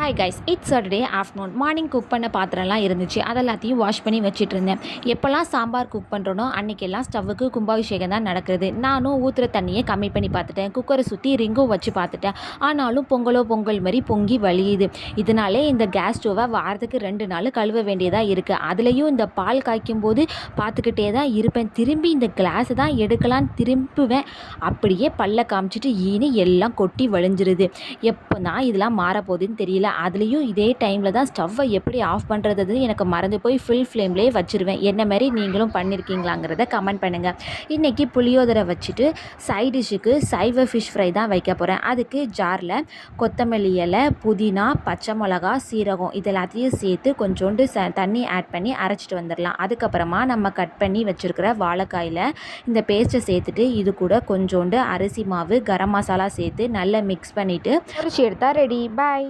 Hi guys, it's Saturday afternoon. Morning cook பண்ண பாத்திரம்லாம் இருந்துச்சு. அதெல்லாத்தையும் வாஷ் பண்ணி வச்சுட்டு இருந்தேன். எப்போல்லாம் சாம்பார் குக் பண்ணுறனோ அன்றைக்கெல்லாம் ஸ்டவ்வுக்கு கும்பாபிஷேகம் தான் நடக்கிறது. நானும் ஊற்றுற தண்ணியை கம்மி பண்ணி பார்த்துட்டேன். குக்கரை சுற்றி ரிங்கும் வச்சு பார்த்துட்டேன். ஆனாலும் பொங்கல் மாதிரி பொங்கி வழியுது. இதனாலே இந்த கேஸ் ஸ்டவ்வை வாரத்துக்கு 2 நாள் கழுவ வேண்டியதாக இருக்குது. அதுலேயும் இந்த பால் காய்க்கும் போது பார்த்துக்கிட்டே தான் இருப்பேன். திரும்பி இந்த கிளாஸை தான் எடுக்கலான்னு திரும்புவேன். அப்படியே பல்ல காமிச்சிட்டு ஈனி எல்லாம் கொட்டி வழிஞ்சிருது. எப்போ தான் இதெல்லாம் மாறப்போகுதுன்னு தெரியல. அதுலேயும் இதே டைமில் தான் ஸ்டவ்வை எப்படி ஆஃப் பண்ணுறது எனக்கு மறந்து போய் ஃபுல் ஃப்ளேம்லேயே வச்சுருவேன். என்ன மாதிரி நீங்களும் பண்ணியிருக்கீங்களாங்கிறத கமெண்ட் பண்ணுங்கள். இன்றைக்கி புளியோதரை வச்சுட்டு சைட் டிஷ்ஷுக்கு சைவ ஃபிஷ் ஃப்ரை தான் வைக்க போகிறேன். அதுக்கு ஜாரில் கொத்தமல்லி இலை, புதினா, பச்சை மிளகா, சீரகம் இதெல்லாத்தையும் சேர்த்து கொஞ்சோண்டு தண்ணி ஆட் பண்ணி அரைச்சிட்டு வந்துடலாம். அதுக்கப்புறமா நம்ம கட் பண்ணி வச்சுருக்கிற வாழைக்காயில் இந்த பேஸ்ட்டை சேர்த்துட்டு இது கூட கொஞ்சோண்டு அரிசி மாவு, கரம் மசாலா சேர்த்து நல்லா மிக்ஸ் பண்ணிவிட்டு பொரிச்சு எடுத்தால் ரெடி. பாய்.